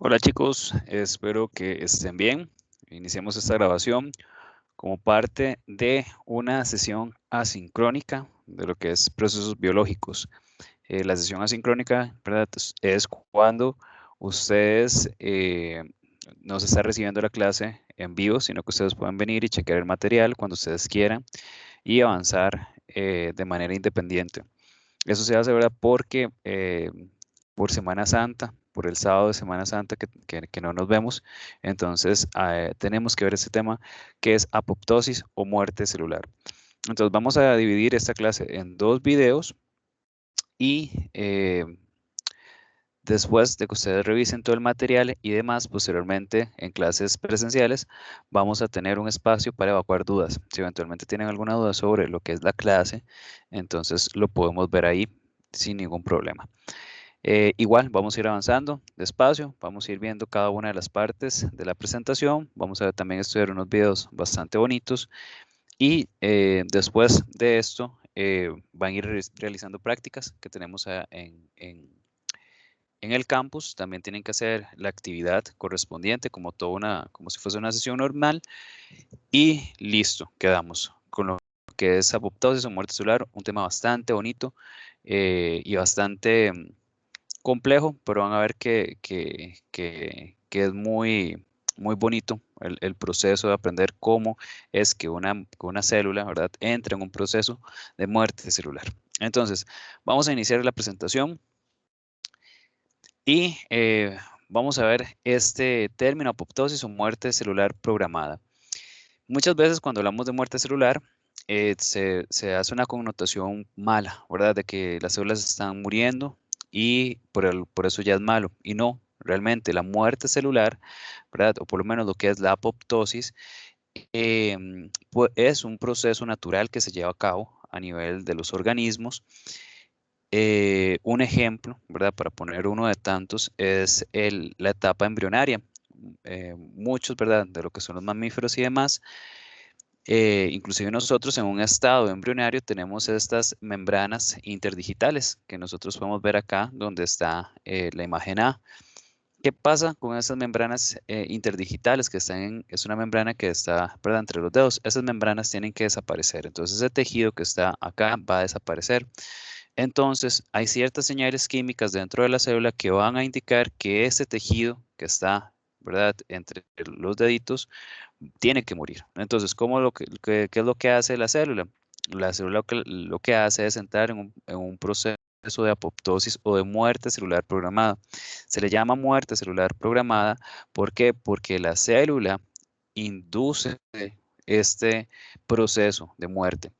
Hola chicos, espero que estén bien. Iniciamos esta grabación como parte de una sesión asincrónica de lo que es procesos biológicos. La sesión asincrónica, ¿verdad? Es cuando ustedes no se está recibiendo la clase en vivo, sino que ustedes pueden venir y chequear el material cuando ustedes quieran y avanzar de manera independiente. Eso se hace, ¿verdad? Porque por Semana Santa, por el sábado de Semana Santa que no nos vemos, entonces tenemos que ver este tema que es apoptosis o muerte celular. Entonces vamos a dividir esta clase en dos videos y después de que ustedes revisen todo el material y demás, posteriormente en clases presenciales vamos a tener un espacio para evacuar dudas. Si eventualmente tienen alguna duda sobre lo que es la clase, entonces lo podemos ver ahí sin ningún problema. Igual vamos a ir avanzando despacio, vamos a ir viendo cada una de las partes de la presentación, vamos a también estudiar unos videos bastante bonitos y después de esto van a ir realizando prácticas que tenemos en el campus. También tienen que hacer la actividad correspondiente como si fuese una sesión normal y listo, quedamos con lo que es apoptosis o muerte celular, un tema bastante bonito y bastante complejo, pero van a ver que es muy bonito el proceso de aprender cómo es que una célula, ¿verdad?, entra en un proceso de muerte celular. Entonces, vamos a iniciar la presentación y vamos a ver este término apoptosis o muerte celular programada. Muchas veces cuando hablamos de muerte celular, se hace una connotación mala, ¿verdad? De que las células están muriendo y por eso ya es malo. Y no, realmente la muerte celular, ¿verdad? O por lo menos lo que es la apoptosis, pues es un proceso natural que se lleva a cabo a nivel de los organismos. Un ejemplo, ¿verdad? Para poner uno de tantos, es la etapa embrionaria. Muchos, ¿verdad? De lo que son los mamíferos y demás inclusive nosotros en un estado embrionario tenemos estas membranas interdigitales que nosotros podemos ver acá donde está la imagen A. ¿Qué pasa con esas membranas interdigitales es una membrana que está, ¿verdad?, entre los dedos? Esas membranas tienen que desaparecer. Entonces ese tejido que está acá va a desaparecer. Entonces hay ciertas señales químicas dentro de la célula que van a indicar que ese tejido que está, ¿verdad?, entre los deditos tiene que morir. Entonces, ¿qué es lo que hace la célula? La célula lo que hace es entrar en un proceso de apoptosis o de muerte celular programada. Se le llama muerte celular programada. ¿Por qué? Porque la célula induce este proceso de muerte.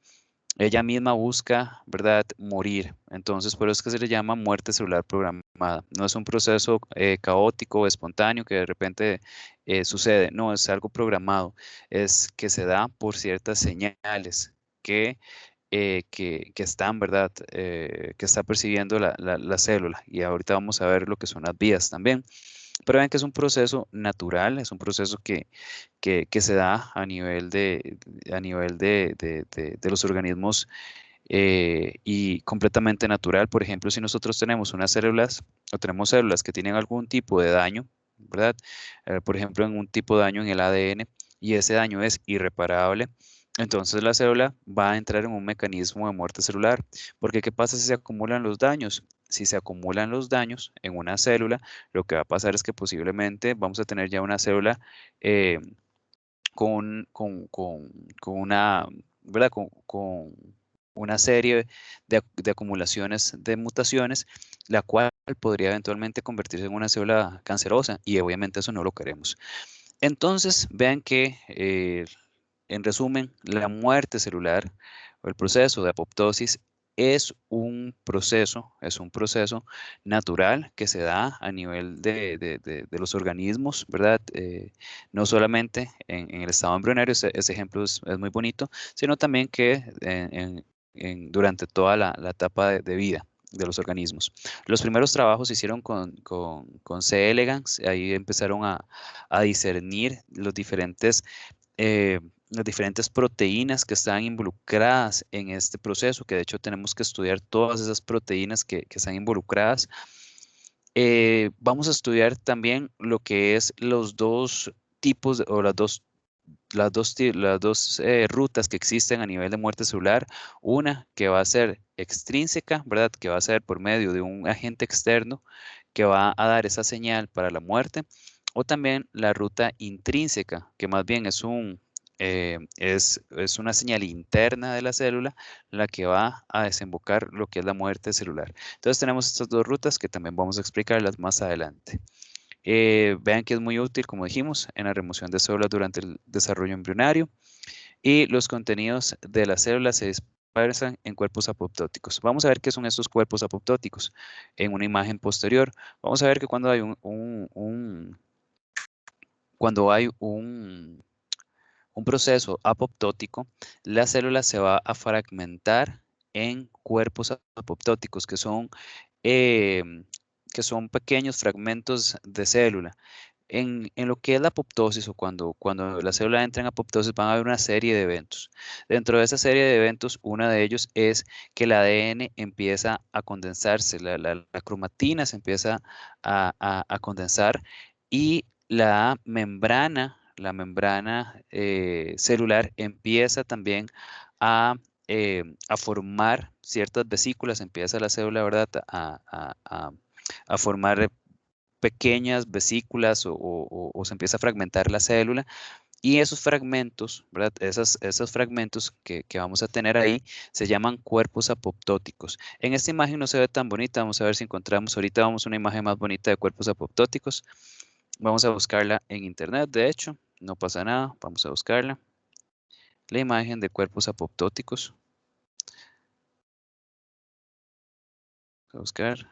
Ella misma busca, ¿verdad?, morir. Entonces, por eso es que se le llama muerte celular programada. No es un proceso caótico o espontáneo que de repente sucede. No, es algo programado. Es que se da por ciertas señales que están, ¿verdad?, que está percibiendo la célula. Y ahorita vamos a ver lo que son las vías también. Pero ven que es un proceso natural, es un proceso que se da a nivel de los organismos y completamente natural. Por ejemplo, si nosotros tenemos unas células o tenemos células que tienen algún tipo de daño, ¿verdad? Por ejemplo, en un tipo de daño en el ADN y ese daño es irreparable, entonces la célula va a entrar en un mecanismo de muerte celular. Porque ¿qué pasa si se acumulan los daños? Si se acumulan los daños en una célula, lo que va a pasar es que posiblemente vamos a tener ya una célula eh, con una, ¿verdad? Con una serie de acumulaciones de mutaciones, la cual podría eventualmente convertirse en una célula cancerosa y obviamente eso no lo queremos. Entonces, vean que, en resumen, la muerte celular o el proceso de apoptosis es un proceso natural que se da a nivel de los organismos, ¿verdad? No solamente en el estado embrionario, ese ejemplo es muy bonito, sino también que durante toda la etapa de vida de los organismos. Los primeros trabajos se hicieron con C. elegans, ahí empezaron a discernir eh, las diferentes proteínas que están involucradas en este proceso, que de hecho tenemos que estudiar todas esas proteínas que están involucradas Vamos a estudiar también lo que es los dos tipos o las dos rutas que existen a nivel de muerte celular. Una que va a ser extrínseca, ¿verdad? Que va a ser por medio de un agente externo que va a dar esa señal para la muerte. O también la ruta intrínseca, que más bien es una señal interna de la célula la que va a desembocar lo que es la muerte celular. Entonces tenemos estas dos rutas que también vamos a explicarlas más adelante. Vean que es muy útil, como dijimos, en la remoción de células durante el desarrollo embrionario y los contenidos de las células se dispersan en cuerpos apoptóticos. Vamos a ver qué son estos cuerpos apoptóticos en una imagen posterior. Vamos a ver que cuando hay cuando hay un proceso apoptótico, la célula se va a fragmentar en cuerpos apoptóticos, em, que son pequeños fragmentos de célula. En lo que es la apoptosis o cuando la célula entra en apoptosis van a haber una serie de eventos. Dentro de esa serie de eventos, uno de ellos es que el ADN empieza a condensarse, la cromatina se empieza a condensar y la membrana celular empieza también a, a formar ciertas vesículas, empieza la célula, ¿verdad? A formar pequeñas vesículas o se empieza a fragmentar la célula y esos fragmentos, ¿verdad? Esos fragmentos que vamos a tener ahí se llaman cuerpos apoptóticos. En esta imagen no se ve tan bonita, vamos a ver si encontramos, ahorita vamos a una imagen más bonita de cuerpos apoptóticos. Vamos a buscarla en internet, de hecho, no pasa nada, vamos a buscarla. La imagen de cuerpos apoptóticos. Vamos a buscar.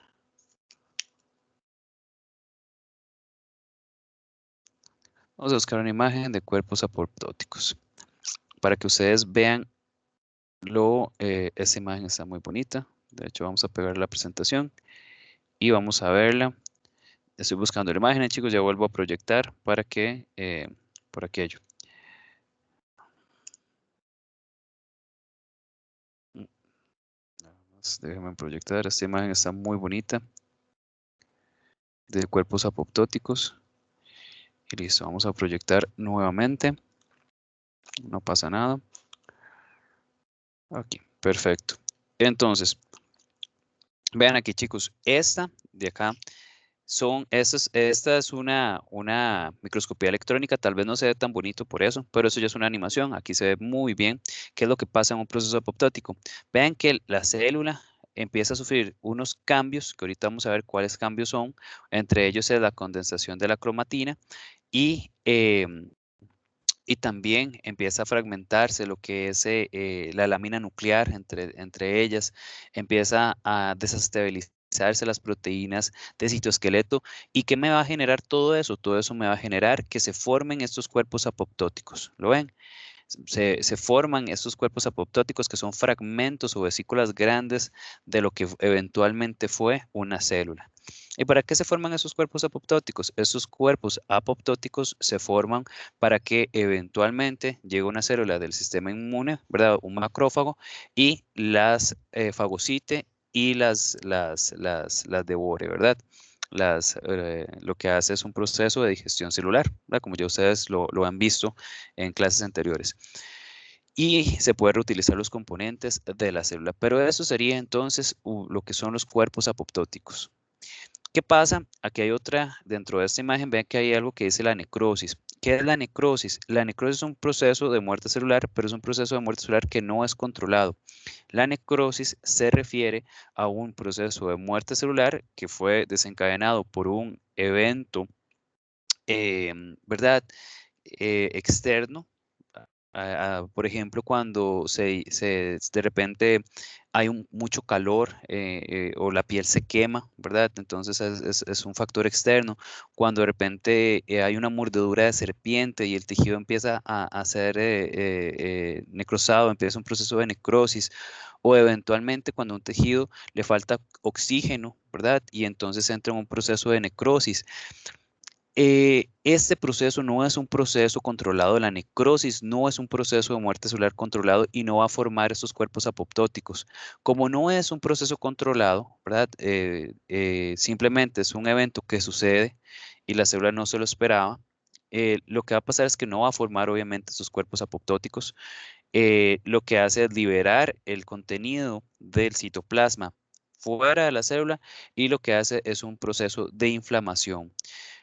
Vamos a buscar una imagen de cuerpos apoptóticos para que ustedes vean esta imagen está muy bonita. De hecho, vamos a pegar la presentación y vamos a verla. Estoy buscando la imagen, chicos, ya vuelvo a proyectar por aquello. Nada más déjenme proyectar. Esta imagen está muy bonita de cuerpos apoptóticos. Y listo, vamos a proyectar nuevamente. No pasa nada. Aquí, perfecto. Entonces, vean aquí, chicos, esta de acá esta es una microscopía electrónica, tal vez no se ve tan bonito por eso, pero eso ya es una animación, aquí se ve muy bien qué es lo que pasa en un proceso apoptótico. Vean que la célula empieza a sufrir unos cambios, que ahorita vamos a ver cuáles cambios son, entre ellos es la condensación de la cromatina y, y también empieza a fragmentarse lo que es la lámina nuclear entre ellas, empieza a desestabilizarse las proteínas de citoesqueleto. ¿Y qué me va a generar todo eso? Todo eso me va a generar que se formen estos cuerpos apoptóticos. ¿Lo ven? Se forman estos cuerpos apoptóticos que son fragmentos o vesículas grandes de lo que eventualmente fue una célula. ¿Y para qué se forman esos cuerpos apoptóticos? Esos cuerpos apoptóticos se forman para que eventualmente llegue una célula del sistema inmune, ¿verdad? Un macrófago, y las fagocite y las devore, ¿verdad? Lo que hace es un proceso de digestión celular, ¿verdad? Como ya ustedes lo han visto en clases anteriores. Y se puede reutilizar los componentes de la célula, pero eso sería entonces lo que son los cuerpos apoptóticos. ¿Qué pasa? Aquí hay otra, dentro de esta imagen, vean que hay algo que dice la necrosis. ¿Qué es la necrosis? La necrosis es un proceso de muerte celular, pero es un proceso de muerte celular que no es controlado. La necrosis se refiere a un proceso de muerte celular que fue desencadenado por un evento, ¿verdad? Externo. Por ejemplo, cuando de repente hay mucho calor o la piel se quema, ¿verdad? Entonces es un factor externo. Cuando de repente hay una mordedura de serpiente y el tejido empieza a ser necrosado, empieza un proceso de necrosis. O eventualmente cuando a un tejido le falta oxígeno, ¿verdad? Y entonces entra en un proceso de necrosis. Este proceso no es un proceso controlado, la necrosis no es un proceso de muerte celular controlado y no va a formar estos cuerpos apoptóticos. Como no es un proceso controlado, ¿verdad? Simplemente es un evento que sucede y la célula no se lo esperaba. Lo que va a pasar es que no va a formar obviamente estos cuerpos apoptóticos. Lo que hace es liberar el contenido del citoplasma fuera de la célula y lo que hace es un proceso de inflamación.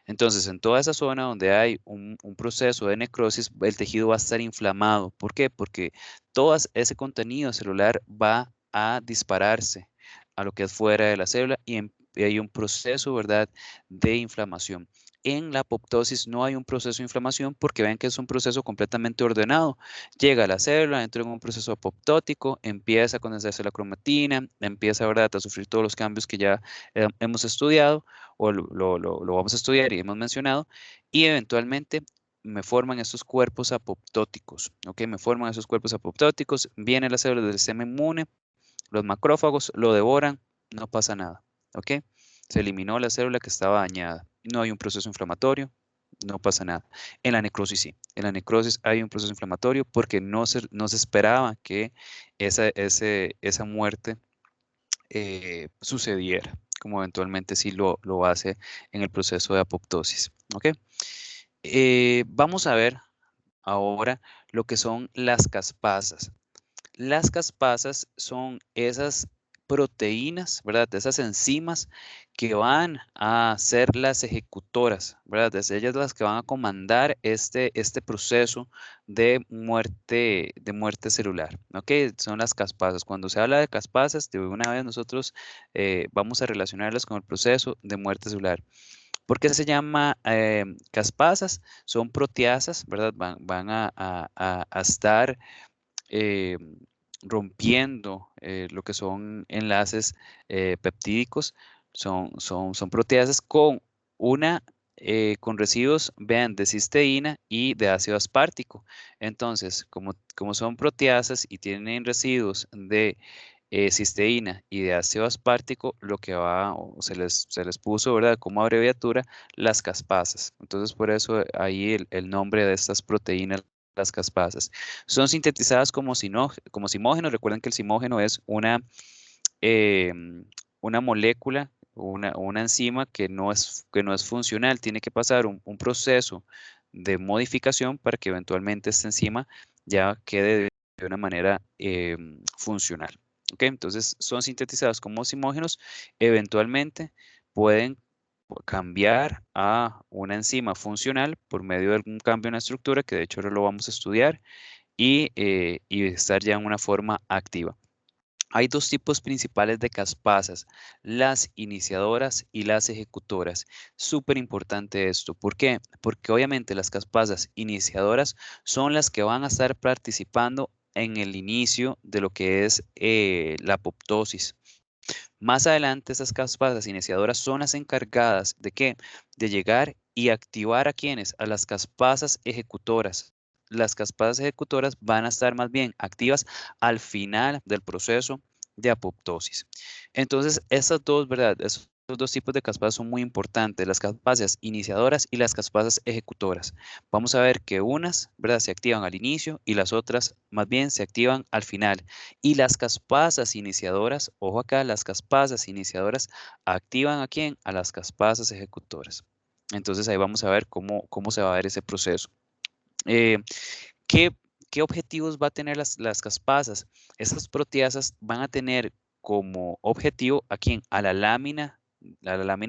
Entonces, en toda esa zona donde hay un proceso de necrosis, el tejido va a estar inflamado. ¿Por qué? Porque todo ese contenido celular va a dispararse a lo que es fuera de la célula y hay un proceso, ¿verdad?, de inflamación. En la apoptosis no hay un proceso de inflamación porque ven que es un proceso completamente ordenado. Llega a la célula, entra en un proceso apoptótico, empieza a condensarse la cromatina, empieza, ¿verdad?, a sufrir todos los cambios que ya hemos estudiado o lo vamos a estudiar y hemos mencionado, y eventualmente me forman estos cuerpos apoptóticos, ¿ok? Me forman esos cuerpos apoptóticos, vienen las células del sistema inmune, los macrófagos lo devoran, no pasa nada, ¿ok? Se eliminó la célula que estaba dañada, no hay un proceso inflamatorio, no pasa nada. En la necrosis sí, en la necrosis hay un proceso inflamatorio porque no se esperaba que esa muerte sucediera, como eventualmente sí lo hace en el proceso de apoptosis. ¿Ok? Vamos a ver ahora lo que son las caspasas. Las caspasas son esas proteínas, ¿verdad? Esas enzimas que van a ser las ejecutoras, ¿verdad? Es ellas las que van a comandar este proceso de muerte celular, ¿ok? Son las caspasas. Cuando se habla de caspasas, de una vez nosotros vamos a relacionarlas con el proceso de muerte celular. ¿Por qué se llama caspasas? Son proteasas, ¿verdad? Van a estar eh, rompiendo lo que son enlaces peptídicos, son proteasas con residuos, vean, de cisteína y de ácido aspartico. Entonces, como son proteasas y tienen residuos de cisteína y de ácido aspartico, lo que va, o se les puso, ¿verdad?, como abreviatura, las caspasas. Entonces, por eso ahí el nombre de estas proteínas, las caspasas. Son sintetizadas como simógenos. Recuerden que el simógeno es una molécula, una enzima que no es funcional. Tiene que pasar un proceso de modificación para que eventualmente esta enzima ya quede de una manera funcional. ¿Ok? Entonces son sintetizadas como simógenos. Eventualmente pueden cambiar a una enzima funcional por medio de algún cambio en la estructura, que de hecho ahora lo vamos a estudiar, y estar ya en una forma activa. Hay dos tipos principales de caspasas, las iniciadoras y las ejecutoras. Súper importante esto. ¿Por qué? Porque obviamente las caspasas iniciadoras son las que van a estar participando en el inicio de lo que es la apoptosis. Más adelante, esas caspasas iniciadoras son las encargadas de qué? De llegar y activar a quienes, a las caspasas ejecutoras. Las caspasas ejecutoras van a estar más bien activas al final del proceso de apoptosis. Entonces, estas dos, ¿verdad? Esos dos tipos de caspasas son muy importantes, las caspasas iniciadoras y las caspasas ejecutoras. Vamos a ver que unas, ¿verdad?, se activan al inicio y las otras más bien se activan al final. Y las caspasas iniciadoras, ojo acá, las caspasas iniciadoras activan ¿a quién? A las caspasas ejecutoras. Entonces ahí vamos a ver cómo se va a ver ese proceso. Eh, ¿qué, qué objetivos va a tener las caspasas? Estas proteasas van a tener como objetivo ¿a quién? A la lámina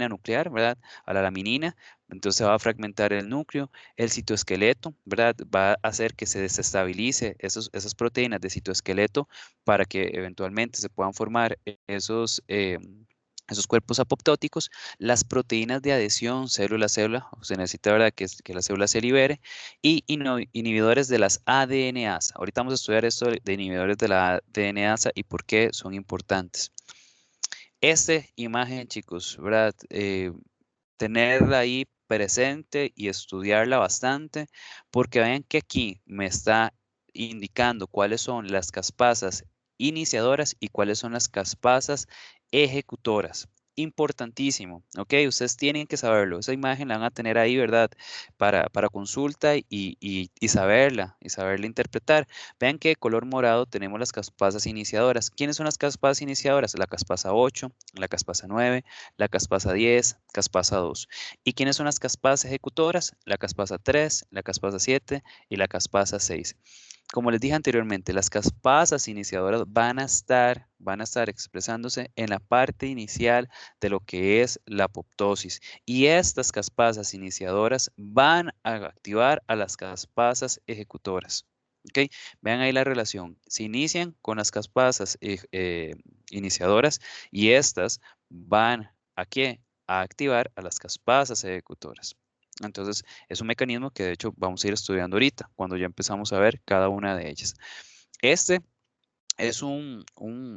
nuclear, ¿verdad? A la laminina. Entonces se va a fragmentar el núcleo, el citoesqueleto, ¿verdad? Va a hacer que se desestabilice esas proteínas de citoesqueleto para que eventualmente se puedan formar esos cuerpos apoptóticos. Las proteínas de adhesión célula a célula, se necesita, ¿verdad?, que la célula se libere, y inhibidores de las ADNasa. Ahorita vamos a estudiar esto de inhibidores de la ADNasa y por qué son importantes. Esta imagen, chicos, ¿verdad? Tenerla ahí presente y estudiarla bastante, porque vean que aquí me está indicando cuáles son las caspasas iniciadoras y cuáles son las caspasas ejecutoras. importantísimo, ¿ok? Ustedes tienen que saberlo. Esa imagen la van a tener ahí, ¿verdad? Para consulta y saberla interpretar. Vean que de color morado tenemos las caspasas iniciadoras. ¿Quiénes son las caspasas iniciadoras? La caspasa 8, la caspasa 9, la caspasa 10, caspasa 2. ¿Y quiénes son las caspasas ejecutoras? La caspasa 3, la caspasa 7 y la caspasa 6. Como les dije anteriormente, las caspasas iniciadoras van a estar expresándose en la parte inicial de lo que es la apoptosis. Y estas caspasas iniciadoras van a activar a las caspasas ejecutoras. ¿Ok? Vean ahí la relación. Se inician con las caspasas iniciadoras y estas van ¿a qué? A activar a las caspasas ejecutoras. Entonces, es un mecanismo que de hecho vamos a ir estudiando ahorita, cuando ya empezamos a ver cada una de ellas. Este es un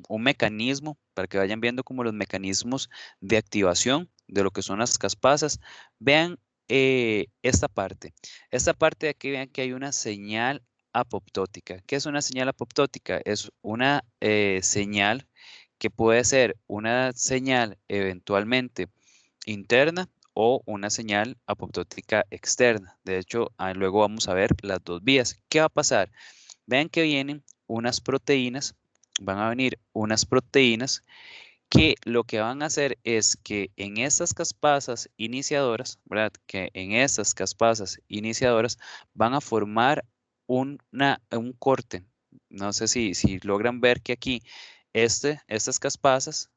mecanismo para que vayan viendo como los mecanismos de activación de lo que son las caspasas. Vean esta parte. Esta parte de aquí, vean que hay una señal apoptótica. ¿Qué es una señal apoptótica? Es una señal que puede ser una señal eventualmente interna o una señal apoptótica externa. De hecho, luego vamos a ver las dos vías. ¿Qué va a pasar? Vean que vienen unas proteínas, van a venir unas proteínas que lo que van a hacer es que en estas caspasas iniciadoras, ¿verdad? Que en estas caspasas iniciadoras van a formar un corte. No sé si logran ver que aquí estas caspasas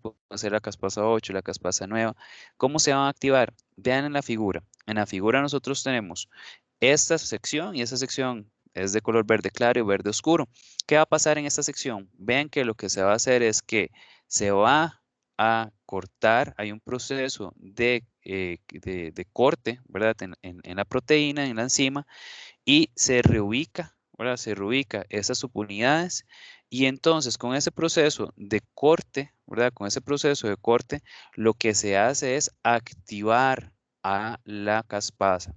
pueden ser la caspasa 8, la caspasa 9. ¿Cómo se van a activar? Vean en la figura. En la figura nosotros tenemos esta sección y esa sección es de color verde claro y verde oscuro. ¿Qué va a pasar en esta sección? Vean que lo que se va a hacer es que se va a cortar, hay un proceso de corte, ¿verdad? En la proteína, en la enzima, y se reubica, ¿verdad? Se reubica esas subunidades y entonces con ese proceso de corte, ¿verdad? Con ese proceso de corte, lo que se hace es activar a la caspasa.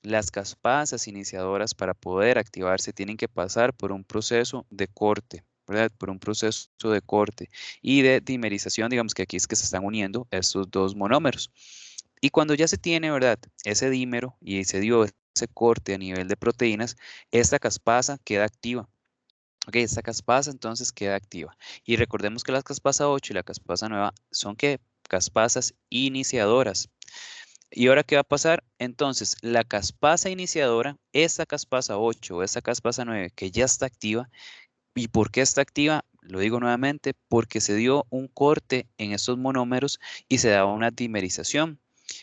Las caspasas iniciadoras para poder activarse tienen que pasar por un proceso de corte, ¿verdad? Por un proceso de corte y de dimerización, digamos que aquí es que se están uniendo estos dos monómeros. Y cuando ya se tiene, ¿verdad? Ese dímero y se dio ese corte a nivel de proteínas, esta caspasa queda activa. Ok, esta caspasa entonces queda activa. Y recordemos que la caspasa 8 y la caspasa 9 son ¿qué? Caspasas iniciadoras. ¿Y ahora qué va a pasar? Entonces, la caspasa iniciadora, esa caspasa 8 o esa caspasa 9 que ya está activa, ¿y por qué está activa? Lo digo nuevamente, porque se dio un corte en estos monómeros y se da una dimerización.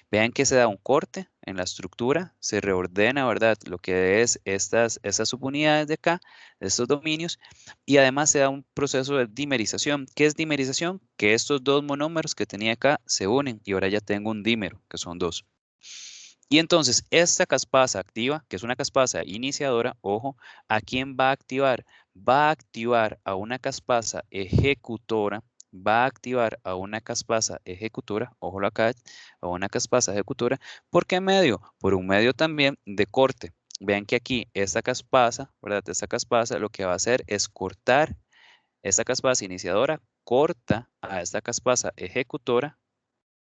Vean que se da un corte en la estructura, se reordena, ¿verdad? Lo que es estas subunidades de acá, estos dominios, y además se da un proceso de dimerización. ¿Qué es dimerización? Que estos dos monómeros que tenía acá se unen y ahora ya tengo un dímero, que son dos. Y entonces, esta caspasa activa, que es una caspasa iniciadora, ojo, ¿a quién va a activar? Va a activar a una caspasa ejecutora, va a activar a una caspasa ejecutora, ojo acá, a una caspasa ejecutora, ¿por qué medio? Por un medio también de corte. Vean que aquí esta caspasa, ¿verdad? Esta caspasa lo que va a hacer es cortar, esta caspasa iniciadora corta a esta caspasa ejecutora,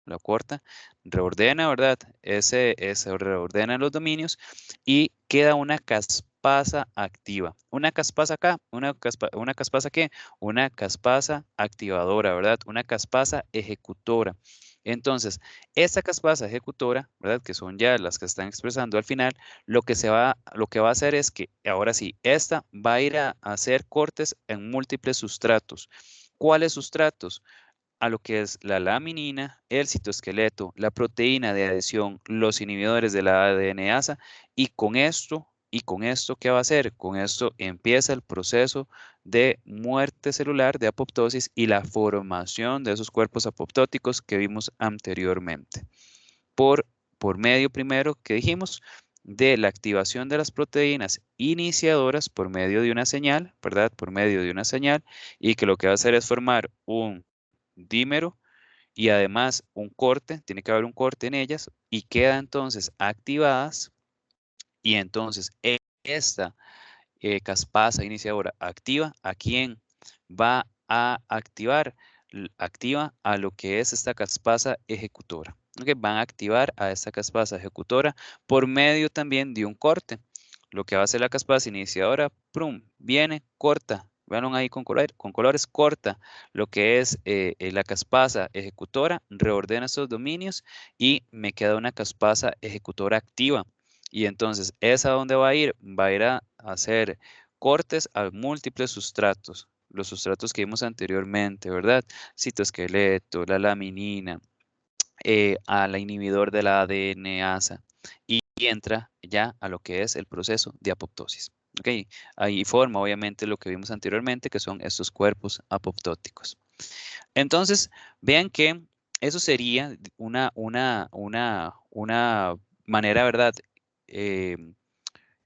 lo corta, reordena, ¿verdad? Ese reordena los dominios y queda una caspasa activa. Una caspasa acá, una caspasa ¿qué? Una caspasa activadora, ¿verdad? Una caspasa ejecutora. Entonces, esta caspasa ejecutora, ¿verdad? Que son ya las que están expresando al final, lo que va a hacer es que, ahora sí, esta va a ir a hacer cortes en múltiples sustratos. ¿Cuáles sustratos? A lo que es la laminina, el citoesqueleto, la proteína de adhesión, los inhibidores de la ADNasa y con esto, ¿qué va a hacer? Con esto empieza el proceso de muerte celular, de apoptosis y la formación de esos cuerpos apoptóticos que vimos anteriormente. Por, por medio primero que dijimos de la activación de las proteínas iniciadoras por medio de una señal, ¿verdad? Por medio de una señal y que lo que va a hacer es formar un dímero y además un corte, tiene que haber un corte en ellas y quedan entonces activadas y entonces esta caspasa iniciadora activa, ¿a quién va a activar? activa a lo que es esta caspasa ejecutora. ¿Ok? Van a activar a esta caspasa ejecutora por medio también de un corte. Lo que va a hacer la caspasa iniciadora, prum, viene, corta. Vean ahí con colores, corta lo que es la caspasa ejecutora, reordena estos dominios y me queda una caspasa ejecutora activa. Y entonces, ¿esa dónde va a ir? Va a ir a hacer cortes a múltiples sustratos. Los sustratos que vimos anteriormente, ¿verdad? Citoesqueleto, la laminina, a la inhibidor de la ADN-asa y entra ya a lo que es el proceso de apoptosis. ¿Ok? Ahí forma obviamente lo que vimos anteriormente, que son estos cuerpos apoptóticos. Entonces, vean que eso sería una manera, ¿verdad? Eh,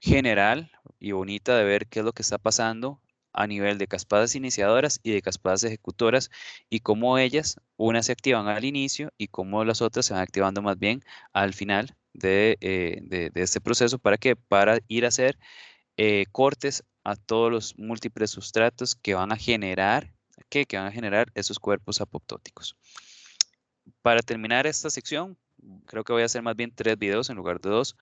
general y bonita de ver qué es lo que está pasando a nivel de caspadas iniciadoras y de caspadas ejecutoras y cómo ellas, unas se activan al inicio y cómo las otras se van activando más bien al final de este proceso. ¿Para qué? Para ir a hacer cortes a todos los múltiples sustratos que van a generar, ¿qué? Que van a generar esos cuerpos apoptóticos. Para terminar esta sección, creo que voy a hacer más bien 3 videos en lugar de 2.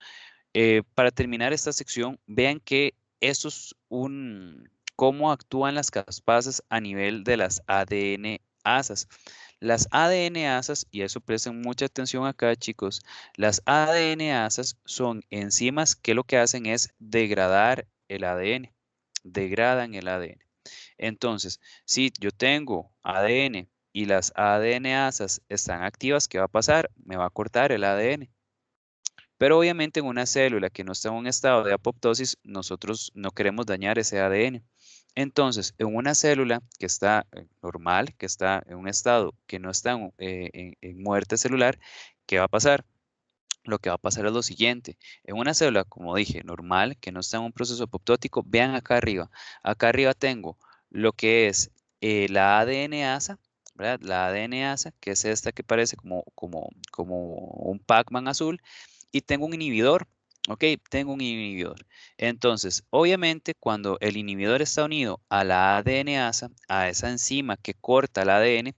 Para terminar esta sección, vean que eso es cómo actúan las caspasas a nivel de las ADN-asas. Las ADN-asas, y eso presten mucha atención acá, chicos, las ADN-asas son enzimas que lo que hacen es degradar el ADN, degradan el ADN. Entonces, si yo tengo ADN y las ADN-asas están activas, ¿qué va a pasar? Me va a cortar el ADN. Pero obviamente en una célula que no está en un estado de apoptosis, nosotros no queremos dañar ese ADN. Entonces, en una célula que está normal, que está en un estado que no está en muerte celular, ¿qué va a pasar? Lo que va a pasar es lo siguiente. En una célula, como dije, normal, que no está en un proceso apoptótico, vean acá arriba. Acá arriba tengo lo que es la ADN-asa, ¿verdad? La ADN-asa, que es esta que parece como un Pac-Man azul, y tengo un inhibidor, ¿ok? Tengo un inhibidor. Entonces, obviamente, cuando el inhibidor está unido a la ADN-asa, a esa enzima que corta el ADN,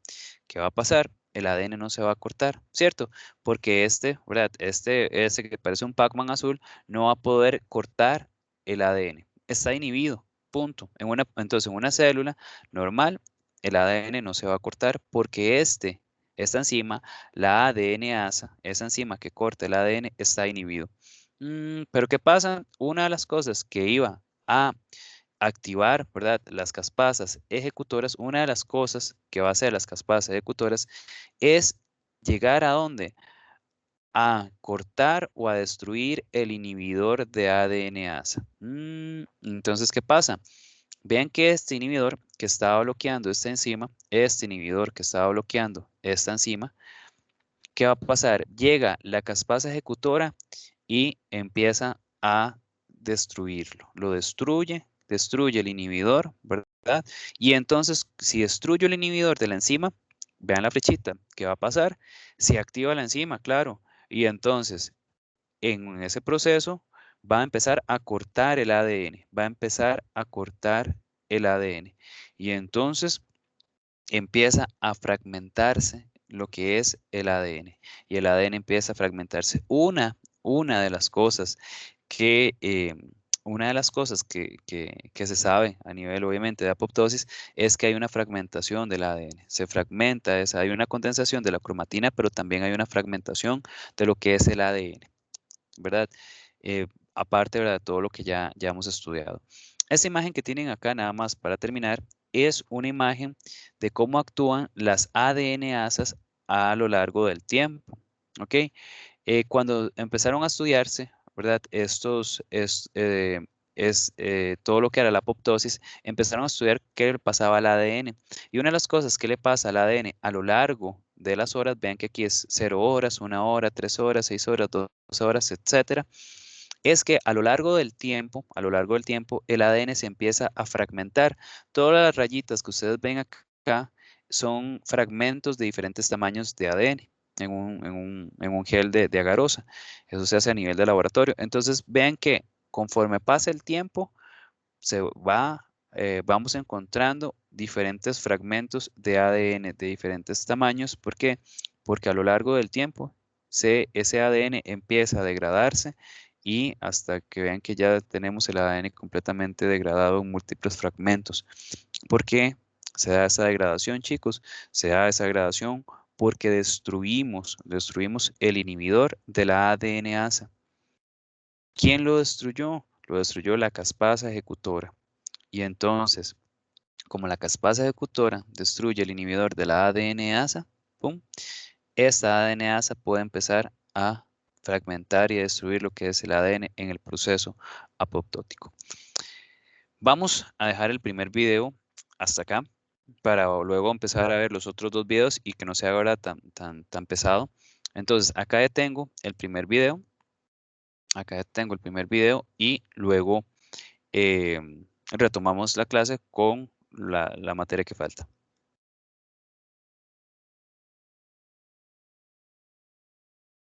¿qué va a pasar? El ADN no se va a cortar, ¿cierto? Porque ¿verdad? Este que parece un Pac-Man azul, no va a poder cortar el ADN. Está inhibido, punto. Entonces, en una célula normal, el ADN no se va a cortar porque esta enzima, la ADN-asa, esa enzima que corta el ADN, está inhibido. Pero ¿qué pasa? Una de las cosas que iba a activar, ¿verdad? Las caspasas ejecutoras, una de las cosas que va a hacer las caspasas ejecutoras es llegar a dónde? A cortar o a destruir el inhibidor de ADN-asa. Entonces, ¿qué pasa? Vean que este inhibidor que estaba bloqueando esta enzima, este inhibidor que estaba bloqueando esta enzima, ¿qué va a pasar? Llega la caspasa ejecutora y empieza a destruirlo. Lo destruye, destruye el inhibidor, ¿verdad? Y entonces, si destruyo el inhibidor de la enzima, vean la flechita, ¿qué va a pasar? Se activa la enzima, claro. Y entonces, en ese proceso, va a empezar a cortar el ADN, va a empezar a cortar el ADN. Y entonces empieza a fragmentarse lo que es el ADN. Y el ADN empieza a fragmentarse. Una de las cosas que, una de las cosas que se sabe a nivel, obviamente, de apoptosis es que hay una fragmentación del ADN. Se fragmenta, hay una condensación de la cromatina, pero también hay una fragmentación de lo que es el ADN, ¿verdad? Aparte, ¿verdad? Todo lo que ya hemos estudiado. Esta imagen que tienen acá, nada más para terminar, es una imagen de cómo actúan las ADN-asas a lo largo del tiempo. ¿Ok? Cuando empezaron a estudiarse, ¿verdad? Todo lo que era la apoptosis, empezaron a estudiar qué le pasaba al ADN. Y una de las cosas que le pasa al ADN a lo largo de las horas, vean que aquí es 0 horas, 1 hora, 3 horas, 6 horas, 2 horas, etcétera, es que a lo largo del tiempo, el ADN se empieza a fragmentar. Todas las rayitas que ustedes ven acá son fragmentos de diferentes tamaños de ADN en un gel de agarosa. Eso se hace a nivel de laboratorio. Entonces, vean que conforme pasa el tiempo, vamos encontrando diferentes fragmentos de ADN de diferentes tamaños. ¿Por qué? Porque a lo largo del tiempo ese ADN empieza a degradarse y hasta que vean que ya tenemos el ADN completamente degradado en múltiples fragmentos. ¿Por qué se da esa degradación, chicos? Se da esa degradación porque destruimos el inhibidor de la ADNasa. ¿Quién lo destruyó? Lo destruyó la caspasa ejecutora. Y entonces, como la caspasa ejecutora destruye el inhibidor de la ADNasa, ¡pum!, esta ADNasa puede empezar a fragmentar y destruir lo que es el ADN en el proceso apoptótico. Vamos a dejar el primer video hasta acá para luego empezar a ver los otros dos videos y que no sea ahora tan pesado. Entonces, acá detengo el primer video. Acá tengo el primer video y luego retomamos la clase con la materia que falta.